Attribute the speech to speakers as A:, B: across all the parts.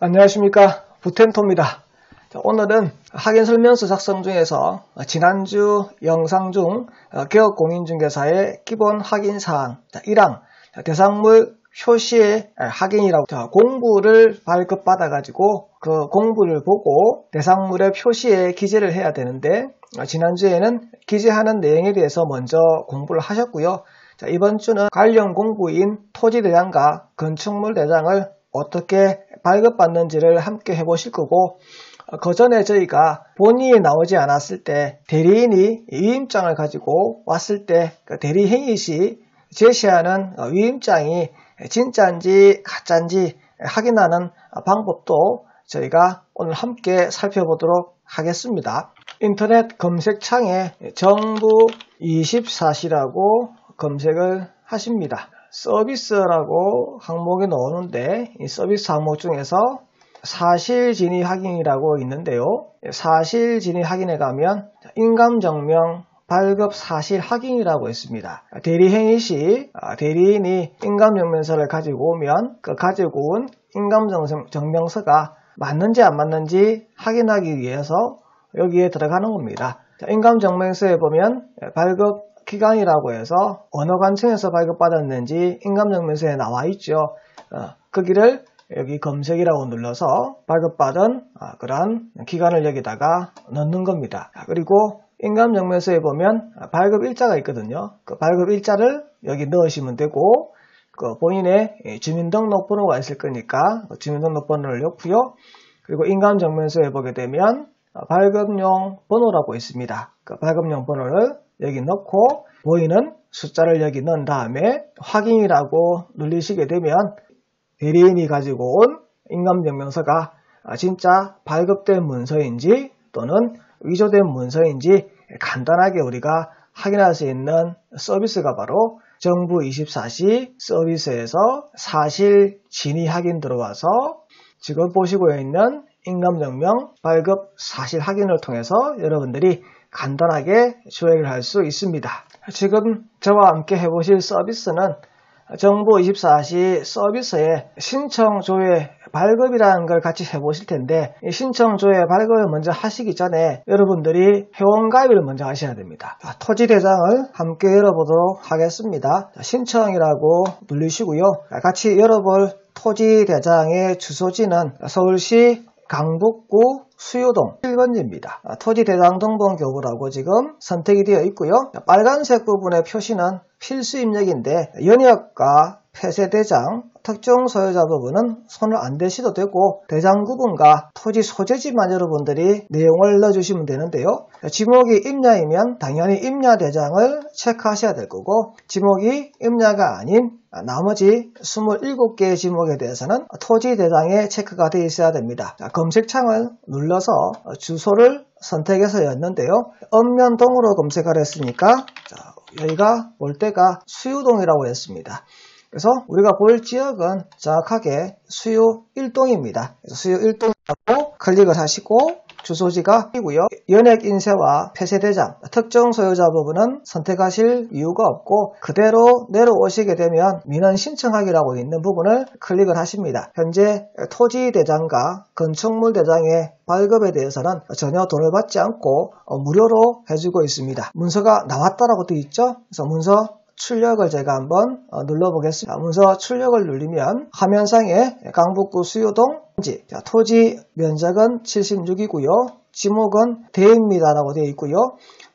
A: 안녕하십니까, 부텐토입니다. 오늘은 확인설명서 작성 중에서 지난주 영상 중 개업공인중개사의 기본 확인사항 1항 대상물 표시의 확인이라고 공부를 발급받아 가지고 그 공부를 보고 대상물의 표시에 기재를 해야 되는데, 지난주에는 기재하는 내용에 대해서 먼저 공부를 하셨고요. 이번 주는 관련 공부인 토지대장과 건축물대장을 어떻게 발급받는지를 함께 해보실 거고, 그 전에 저희가 본인이 나오지 않았을 때 대리인이 위임장을 가지고 왔을 때 그 대리행위 시 제시하는 위임장이 진짜인지 가짜인지 확인하는 방법도 저희가 오늘 함께 살펴보도록 하겠습니다. 인터넷 검색창에 정부24시라고 검색을 하십니다. 서비스라고 항목이 나오는데, 이 서비스 항목 중에서 사실진위 확인이라고 있는데요. 사실진위 확인에 가면 인감증명 발급 사실 확인이라고 있습니다. 대리행위 시 대리인이 인감증명서를 가지고 오면 그 가지고 온 인감증명서가 맞는지 안 맞는지 확인하기 위해서 여기에 들어가는 겁니다. 인감증명서에 보면 발급 기간이라고 해서 어느 관청에서 발급받았는지 인감증명서에 나와 있죠. 거기를 여기 검색이라고 눌러서 발급받은 그러한 기간을 여기다가 넣는 겁니다. 그리고 인감증명서에 보면 발급 일자가 있거든요. 그 발급 일자를 여기 넣으시면 되고, 그 본인의 주민등록번호가 있을 거니까 주민등록번호를 넣고요. 그리고 인감증명서에 보게 되면 발급용 번호라고 있습니다. 그 발급용 번호를 여기 넣고 보이는 숫자를 여기 넣은 다음에 확인이라고 누르시게 되면 대리인이 가지고 온 인감증명서가 진짜 발급된 문서인지 또는 위조된 문서인지 간단하게 우리가 확인할 수 있는 서비스가 바로 정부24시 서비스에서 사실진위 확인 들어와서 지금 보시고 있는 인감증명 발급 사실 확인을 통해서 여러분들이 간단하게 조회를 할 수 있습니다. 지금 저와 함께 해보실 서비스는 정부24시 서비스에 신청 조회 발급이라는 걸 같이 해보실 텐데, 이 신청 조회 발급을 먼저 하시기 전에 여러분들이 회원가입을 먼저 하셔야 됩니다. 토지대장을 함께 열어보도록 하겠습니다. 신청이라고 누르시고요. 같이 열어볼 토지대장의 주소지는 서울시 강북구 수요동 1번지입니다. 토지대장 등본교부라고 지금 선택이 되어 있고요. 빨간색 부분의 표시는 필수 입력인데 연역과 폐쇄대장, 특정 소유자 부분은 손을 안 대셔도 되고, 대장 구분과 토지 소재지만 여러분들이 내용을 넣어주시면 되는데요. 지목이 임야이면 당연히 임야 대장을 체크하셔야 될 거고, 지목이 임야가 아닌 나머지 27개의 지목에 대해서는 토지 대장에 체크가 되어 있어야 됩니다. 검색창을 눌러서 주소를 선택해서 였는데요. 읍면동으로 검색하려 했으니까 여기가 볼 때가 수유동이라고 했습니다. 그래서 우리가 볼 지역은 정확하게 수유 1동입니다. 수유 1동이라고 클릭을 하시고 주소지가 이고요. 연액 인쇄와 폐쇄대장, 특정 소유자 부분은 선택하실 이유가 없고 그대로 내려오시게 되면 민원 신청하기라고 있는 부분을 클릭을 하십니다. 현재 토지대장과 건축물대장의 발급에 대해서는 전혀 돈을 받지 않고 무료로 해주고 있습니다. 문서가 나왔다라고 되어 있죠. 그래서 문서 출력을 제가 한번 눌러보겠습니다. 문서 출력을 누르면 화면상에 강북구 수요동 토지 면적은 76이고요. 지목은 대입니다라고 되어 있고요.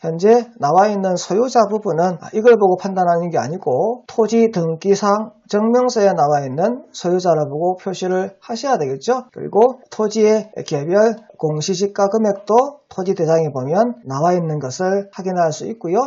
A: 현재 나와 있는 소유자 부분은 이걸 보고 판단하는 게 아니고 토지 등기상 증명서에 나와 있는 소유자를 보고 표시를 하셔야 되겠죠. 그리고 토지의 개별 공시지가 금액도 토지 대장에 보면 나와 있는 것을 확인할 수 있고요.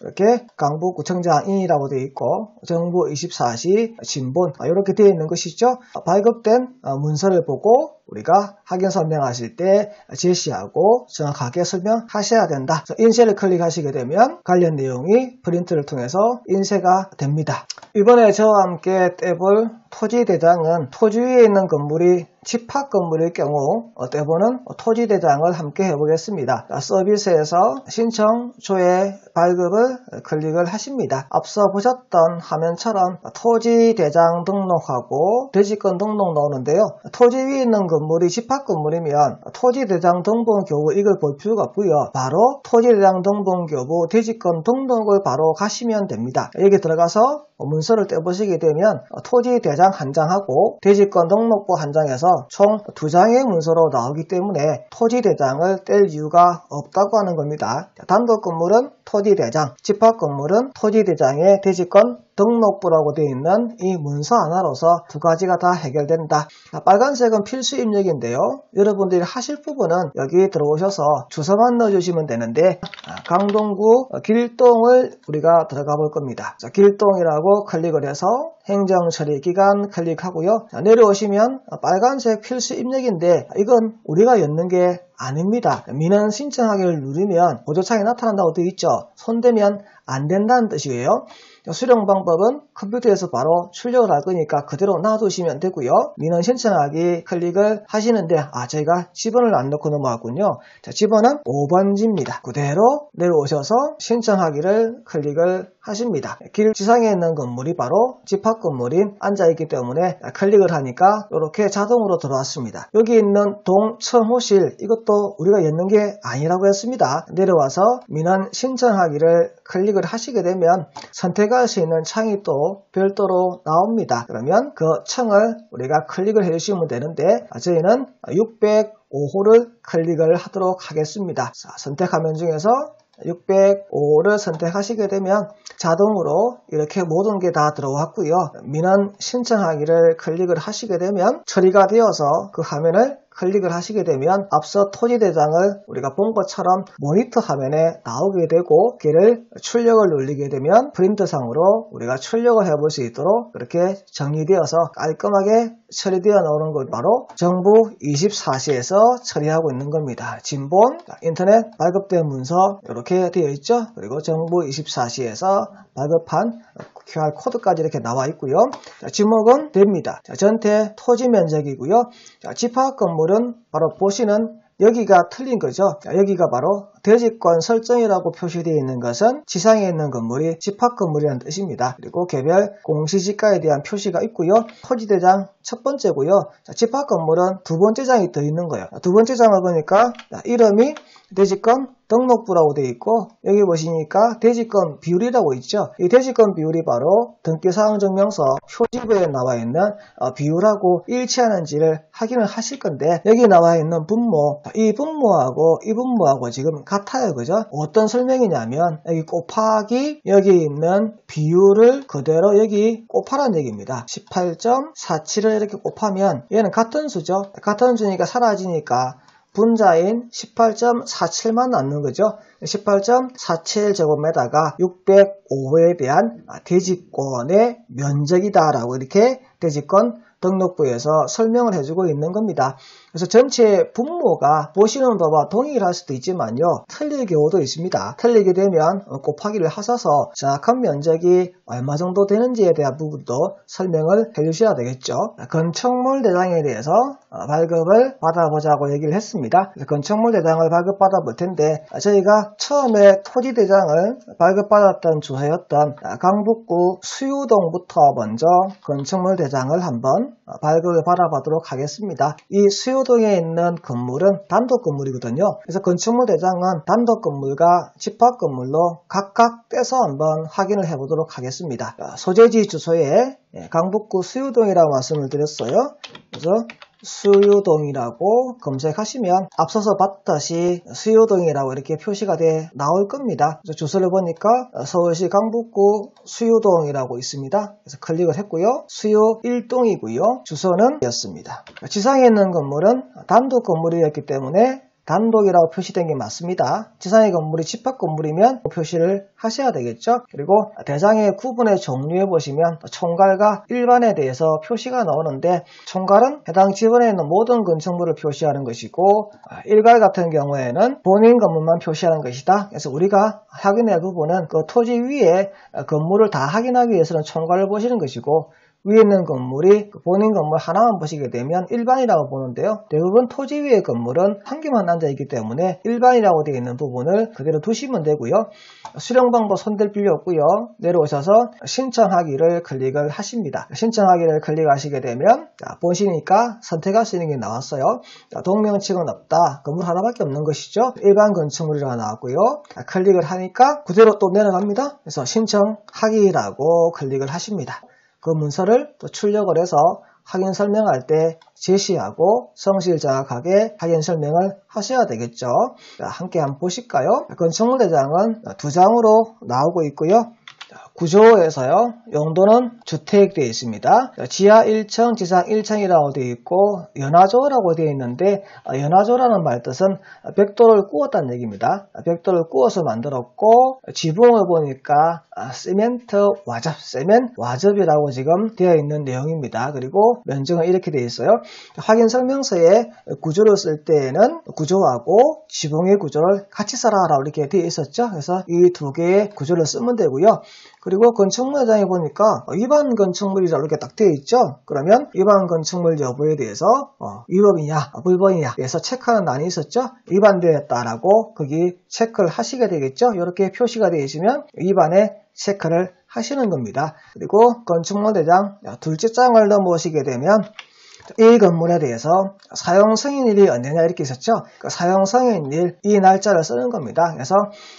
A: 이렇게 강북구청장인이라고 되어 있고 정부24시 진본 이렇게 되어 있는 것이죠. 발급된 문서를 보고 우리가 확인 설명하실 때 제시하고 정확하게 설명하셔야 된다. 인쇄를 클릭하시게 되면 관련 내용이 프린트를 통해서 인쇄가 됩니다. 이번에 저와 함께 떼볼 토지 대장은 토지 위에 있는 건물이 집합 건물일 경우 때보는 토지대장을 함께 해보겠습니다. 서비스에서 신청조회 발급을 클릭을 하십니다. 앞서 보셨던 화면처럼 토지대장 등록하고 대지권 등록 나오는데요. 토지 위에 있는 건물이 집합 건물이면 토지대장 등본교부 이걸 볼 필요가 없고요. 바로 토지대장 등본교부 대지권 등록을 바로 가시면 됩니다. 여기 들어가서 문서를 떼보시게 되면 토지대장 한 장하고 대지권 등록부 한 장에서 총 2장의 문서로 나오기 때문에 토지대장을 뗄 이유가 없다고 하는 겁니다. 단독 건물은 토지대장, 집합 건물은 토지대장의 대지권 등록부라고 되어 있는 이 문서 하나로서 두 가지가 다 해결된다. 빨간색은 필수 입력인데요. 여러분들이 하실 부분은 여기 들어오셔서 주소만 넣어주시면 되는데 강동구 길동을 우리가 들어가 볼 겁니다. 길동이라고 클릭을 해서 행정처리 기간 클릭하고요. 내려오시면 빨간색 필수 입력인데 이건 우리가 였는 게 아닙니다. 민원 신청하기를 누르면 보조창이 나타난다고 되어 있죠. 손대면 안 된다는 뜻이에요. 수령 방법은 컴퓨터에서 바로 출력을 할 거니까 그대로 놔두시면 되고요. 민원 신청하기 클릭을 하시는데 저희가 집원을 안 넣고 넘어갔군요. 자, 집원은 5번지입니다. 그대로 내려오셔서 신청하기를 클릭을 하십니다. 길 지상에 있는 건물이 바로 집합 건물인 앉아있기 때문에 클릭을 하니까 이렇게 자동으로 들어왔습니다. 여기 있는 동첨호실 이것도 우리가 였는 게 아니라고 했습니다. 내려와서 민원 신청하기를 클릭을 하시게 되면 선택할 수 있는 창이 또 별도로 나옵니다. 그러면 그 창을 우리가 클릭을 해주시면 되는데 저희는 605호를 클릭을 하도록 하겠습니다. 자, 선택 화면 중에서 605를 선택하시게 되면 자동으로 이렇게 모든 게 다 들어왔고요. 민원 신청하기를 클릭을 하시게 되면 처리가 되어서 그 화면을 클릭을 하시게 되면 앞서 토지대장을 우리가 본 것처럼 모니터 화면에 나오게 되고 걔를 출력을 눌리게 되면 프린터상으로 우리가 출력을 해볼 수 있도록 그렇게 정리되어서 깔끔하게 처리되어 나오는 것 바로 정부 24시에서 처리하고 있는 겁니다. 진본, 인터넷 발급된 문서 이렇게 되어 있죠. 그리고 정부 24시에서 발급한 QR코드까지 이렇게 나와 있고요. 자, 지목은 됩니다. 자, 전체 토지 면적이고요. 자, 집합 건물은 바로 보시는 여기가 틀린 거죠. 자, 여기가 바로 대지권 설정이라고 표시되어 있는 것은 지상에 있는 건물이 집합 건물이라는 뜻입니다. 그리고 개별 공시지가에 대한 표시가 있고요. 토지대장 첫 번째고요. 자, 집합 건물은 두 번째 장이 더 있는 거예요. 두 번째 장을 보니까 이름이 대지권 등록부라고 되어 있고 여기 보시니까 대지권 비율이라고 있죠. 이 대지권 비율이 바로 등기사항증명서 표지부에 나와 있는 비율하고 일치하는지를 확인을 하실 건데 여기 나와 있는 분모, 이 분모하고 이 분모하고 지금 같아요. 그죠? 어떤 설명이냐면 여기 곱하기 여기 있는 비율을 그대로 여기 곱하라는 얘기입니다. 18.47을 이렇게 곱하면 얘는 같은 수죠. 같은 수니까 사라지니까 분자인 18.47만 남는 거죠. 18.47제곱에다가 605에 대한 대지권의 면적이다라고 이렇게 대지권 등록부에서 설명을 해주고 있는 겁니다. 그래서 전체 분모가 보시는 바와 동일할 수도 있지만요. 틀릴 경우도 있습니다. 틀리게 되면 곱하기를 하셔서 정확한 면적이 얼마 정도 되는지에 대한 부분도 설명을 해주셔야 되겠죠. 건축물 대장에 대해서 발급을 받아보자고 얘기를 했습니다. 건축물 대장을 발급받아 볼 텐데 저희가 처음에 토지 대장을 발급받았던 주소였던 강북구 수유동부터 먼저 건축물 대장을 한번 발급을 받아보도록 하겠습니다. 이 수유동에 있는 건물은 단독 건물이거든요. 그래서 건축물 대장은 단독 건물과 집합 건물로 각각 떼서 한번 확인을 해보도록 하겠습니다. 소재지 주소에 강북구 수유동이라고 말씀을 드렸어요. 그래서 수유동이라고 검색하시면 앞서서 봤듯이 수유동이라고 이렇게 표시가 돼 나올 겁니다. 그래서 주소를 보니까 서울시 강북구 수유동이라고 있습니다. 그래서 클릭을 했고요. 수유 1동이고요. 주소는 였습니다. 지상에 있는 건물은 단독 건물이었기 때문에 단독이라고 표시된 게 맞습니다. 지상의 건물이 집합 건물이면 표시를 하셔야 되겠죠. 그리고 대장의 구분의 종류에 보시면 총괄과 일반에 대해서 표시가 나오는데 총괄은 해당 지번에 있는 모든 건축물을 표시하는 것이고 일괄 같은 경우에는 본인 건물만 표시하는 것이다. 그래서 우리가 확인할 부분은 그 토지 위에 건물을 다 확인하기 위해서는 총괄을 보시는 것이고 위에 있는 건물이 본인 건물 하나만 보시게 되면 일반이라고 보는데요. 대부분 토지 위의 건물은 한 개만 앉아있기 때문에 일반이라고 되어 있는 부분을 그대로 두시면 되고요. 수령 방법 손댈 필요 없고요. 내려오셔서 신청하기를 클릭을 하십니다. 신청하기를 클릭하시게 되면 보시니까 선택할 수 있는 게 나왔어요. 동명칭은 없다. 건물 하나밖에 없는 것이죠. 일반 건축물이라고 나왔고요. 클릭을 하니까 그대로 또 내려갑니다. 그래서 신청하기라고 클릭을 하십니다. 그 문서를 또 출력을 해서 확인 설명할 때 제시하고 성실 정확하게 확인 설명을 하셔야 되겠죠. 함께 한번 보실까요? 건축물 대장은 2장으로 나오고 있고요. 구조에서요, 용도는 주택 되어 있습니다. 지하 1층, 지상 1층이라고 되어 있고, 연화조라고 되어 있는데, 연화조라는 말 뜻은 벽돌을 구웠다는 얘기입니다. 벽돌을 구워서 만들었고, 지붕을 보니까 시멘트 와접, 세멘 와접이라고 지금 되어 있는 내용입니다. 그리고 면적은 이렇게 되어 있어요. 확인 설명서에 구조를 쓸 때에는 구조하고 지붕의 구조를 같이 써라라고 이렇게 되어 있었죠. 그래서 이 두 개의 구조를 쓰면 되고요. 그리고 건축물장에 보니까 위반 건축물이라고 이렇게 딱 되어 있죠. 그러면 위반 건축물 여부에 대해서 위법이냐 불법이냐 그래서 체크하는 난이 있었죠. 위반되었다라고 거기 체크를 하시게 되겠죠. 이렇게 표시가 되어 있으면 위반에 체크를 하시는 겁니다. 그리고 건축물 대장 둘째 장을 넘어오시게 되면 이 건물에 대해서 사용 승인일이 언제냐 이렇게 있었죠. 그 사용 승인일 이 날짜를 쓰는 겁니다. 그래서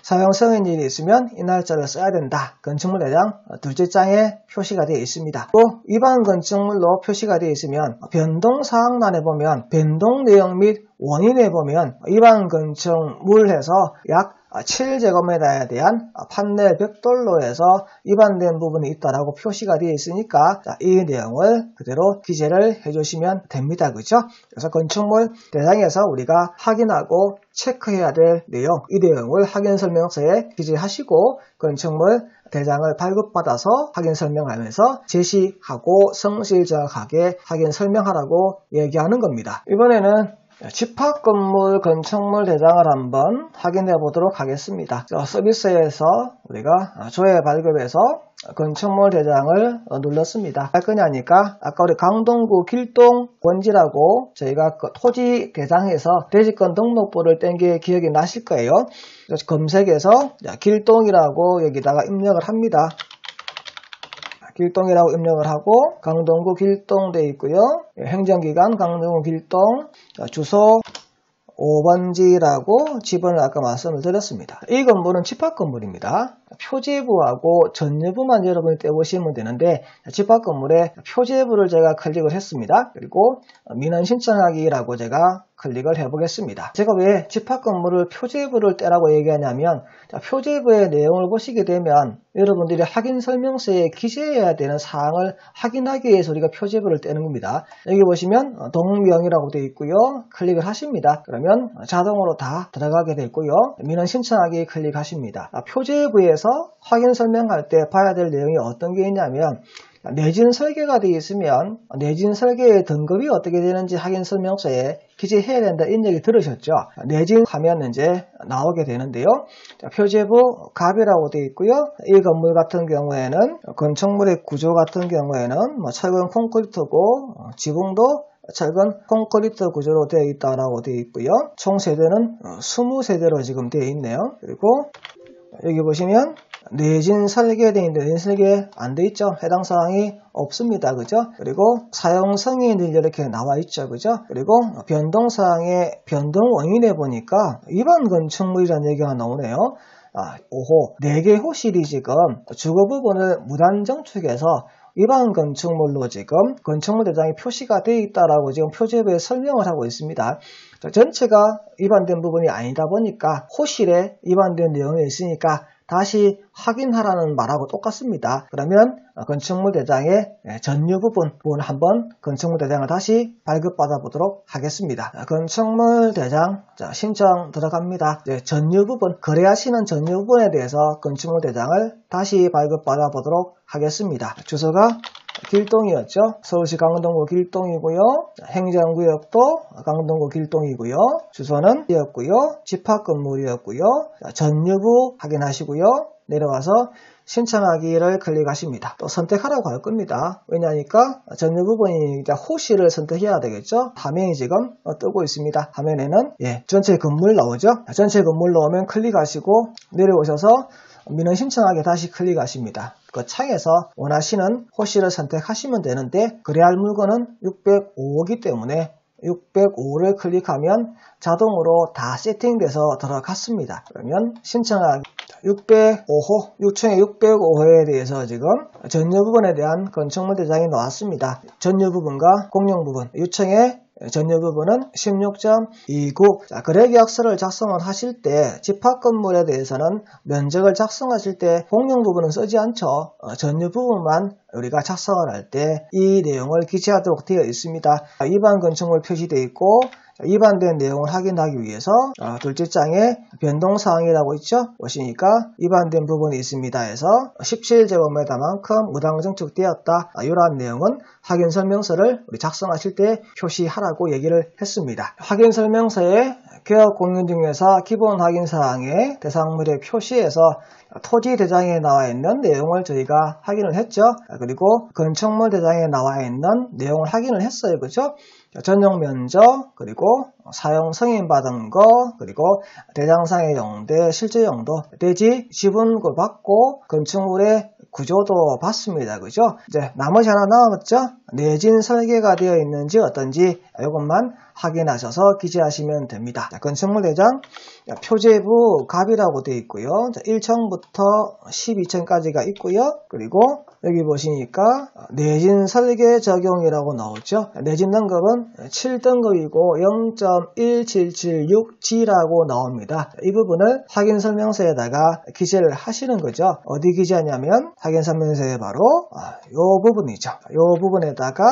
A: 사용 승인일이 있으면 이 날짜를 써야 된다. 건축물 대장 둘째 장에 표시가 되어 있습니다. 또 위반 건축물로 표시가 되어 있으면 변동 사항란에 보면 변동 내용 및 원인에 보면 위반 건축물에서 약 7제곱미터에 대한 판넬 벽돌로에서 위반된 부분이 있다라고 표시가 되어 있으니까 이 내용을 그대로 기재를 해주시면 됩니다. 그죠? 그래서 건축물 대상에서 우리가 확인하고 체크해야 될 내용, 이 내용을 확인 설명서에 기재하시고 건축물 대장을 발급받아서 확인 설명하면서 제시하고 성실 정확하게 확인 설명하라고 얘기하는 겁니다. 이번에는 집합건물 건축물 대장을 한번 확인해 보도록 하겠습니다. 서비스에서 우리가 조회 발급에서 건축물 대장을 눌렀습니다. 할 거냐니까 아까 우리 강동구 길동 권지라고 저희가 그 토지 대장에서 대지권 등록부를 뗀 게 기억이 나실 거예요. 그래서 검색해서 길동이라고 여기다가 입력을 합니다. 길동이라고 입력을 하고 강동구 길동 되어 있고요. 행정기관 강동구 길동 주소 5번지라고 집을 아까 말씀을 드렸습니다. 이 건물은 집합건물입니다. 표제부하고 전여부만 여러분이 떼보시면 되는데 집합건물에 표제부를 제가 클릭을 했습니다. 그리고 민원 신청하기라고 제가 클릭을 해보겠습니다. 제가 왜 집합건물을 표제부를 떼라고 얘기하냐면 표제부의 내용을 보시게 되면 여러분들이 확인 설명서에 기재해야 되는 사항을 확인하기 위해서 우리가 표제부를 떼는 겁니다. 여기 보시면 동명이라고 되어 있고요. 클릭을 하십니다. 그러면 자동으로 다 들어가게 되고요. 민원 신청하기 클릭하십니다. 표제부에서 확인 설명할 때 봐야 될 내용이 어떤 게 있냐면 내진 설계가 되어 있으면 내진 설계의 등급이 어떻게 되는지 확인 설명서에 기재해야 된다 이런 얘기 들으셨죠? 내진 하면 이제 나오게 되는데요. 표제부 갑이라고 되어 있고요. 이 건물 같은 경우에는 건축물의 구조 같은 경우에는 철근 콘크리트고 지붕도 철근 콘크리트 구조로 되어 있다라고 되어 있고요. 총 세대는 20세대로 지금 되어 있네요. 그리고 여기 보시면 내진 설계되어 있는데 내진 설계 안 돼 있죠. 해당 사항이 없습니다. 그죠? 그리고 사용 승인이 이렇게 나와 있죠. 그죠? 그리고 변동 사항의 변동 원인에 보니까 위반 건축물이라는 얘기가 나오네요. 5호 4개 호실이 지금 주거 부분을 무단 정축해서 위반 건축물로 지금 건축물 대장에 표시가 되어 있다라고 지금 표제부에 설명을 하고 있습니다. 전체가 위반된 부분이 아니다 보니까 호실에 위반된 내용이 있으니까 다시 확인하라는 말하고 똑같습니다. 그러면 건축물 대장의 전유 부분 한번 건축물 대장을 다시 발급받아 보도록 하겠습니다. 건축물 대장 신청 들어갑니다. 전유 부분 거래하시는 전유 부분에 대해서 건축물 대장을 다시 발급받아 보도록 하겠습니다. 주소가 길동이었죠. 서울시 강동구 길동이고요. 행정구역도 강동구 길동이고요. 주소는 이었고요. 집합건물이었고요. 전유부 확인하시고요. 내려와서 신청하기를 클릭하십니다. 또 선택하라고 할 겁니다. 왜냐하니까 전유 부분이니까 호시를 선택해야 되겠죠. 화면이 지금 뜨고 있습니다. 화면에는 전체 건물 나오죠. 전체 건물 나오면 클릭하시고 내려오셔서 민원 신청하기 다시 클릭하십니다. 그 창에서 원하시는 호시를 선택하시면 되는데 그래야 할 물건은 605호이기 때문에 605를 클릭하면 자동으로 다 세팅돼서 들어갔습니다. 그러면 신청하기 605호, 요청의 605호에 대해서 지금 전유 부분에 대한 건축물 대장이 나왔습니다. 전유 부분과 공용 부분, 요청의 전유 부분은 16.29. 자, 거래계약서를 작성을 하실 때 집합 건물에 대해서는 면적을 작성하실 때 공용 부분은 쓰지 않죠. 전유 부분만 우리가 작성을 할 때 이 내용을 기재하도록 되어 있습니다. 위반 건축물 표시되어 있고 위반된 내용을 확인하기 위해서 둘째 장에 변동사항이라고 있죠. 보시니까 위반된 부분이 있습니다 해서 17제곱미터만큼 무당 증축되었다. 이러한 내용은 확인설명서를 우리 작성하실 때 표시하라고 얘기를 했습니다. 확인설명서에 계약공인중개사 기본 확인사항의 대상물의 표시에서 토지 대장에 나와 있는 내용을 저희가 확인을 했죠. 그리고 건축물 대장에 나와 있는 내용을 확인을 했어요. 그죠? 전용 면적, 그리고 사용 승인 받은 거, 그리고 대장상의 용도, 실제 용도, 대지 지분을 받고 건축물의 구조도 봤습니다. 그죠? 이제 나머지 하나 남았죠? 내진 설계가 되어 있는지 어떤지 이것만 확인하셔서 기재하시면 됩니다. 건축물 대장 표제부 갑이라고 되어 있고요. 1층부터 12층까지가 있고요. 그리고 여기 보시니까 내진 설계 적용이라고 나오죠. 내진 등급은 7등급이고 0.1776G라고 나옵니다. 이 부분을 확인 설명서에다가 기재를 하시는 거죠. 어디 기재하냐면 확인 설명서에 바로 이 부분이죠. 이 부분에다가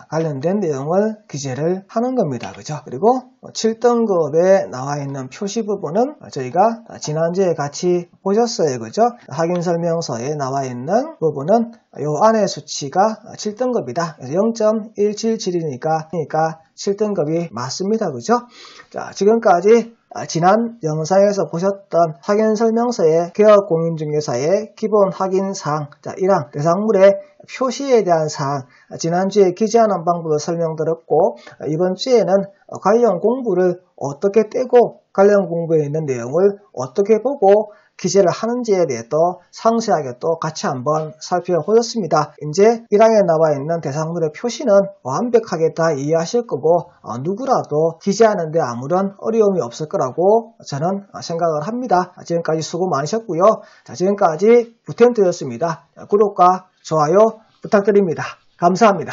A: 관련된 내용을 기재를 하는 겁니다. 그죠? 그리고 7등급에 나와 있는 표시 부분은 저희가 지난주에 같이 보셨어요. 그죠? 확인 설명서에 나와 있는 부분은 이 안에 수치가 7등급이다. 0.177이니까 7등급이 맞습니다. 그죠? 자, 지금까지 지난 영상에서 보셨던 확인설명서의 계약공인중개사의 기본 확인사항 1항 대상물의 표시에 대한 사항 지난주에 기재하는 방법을 설명드렸고 이번 주에는 관련 공부를 어떻게 떼고 관련 공부에 있는 내용을 어떻게 보고 기재를 하는지에 대해 또 상세하게 또 같이 한번 살펴보셨습니다. 이제 1항에 나와 있는 대상물의 표시는 완벽하게 다 이해하실 거고 누구라도 기재하는데 아무런 어려움이 없을 거라고 저는 생각을 합니다. 지금까지 수고 많으셨고요. 자, 지금까지 부텐트였습니다. 구독과 좋아요 부탁드립니다. 감사합니다.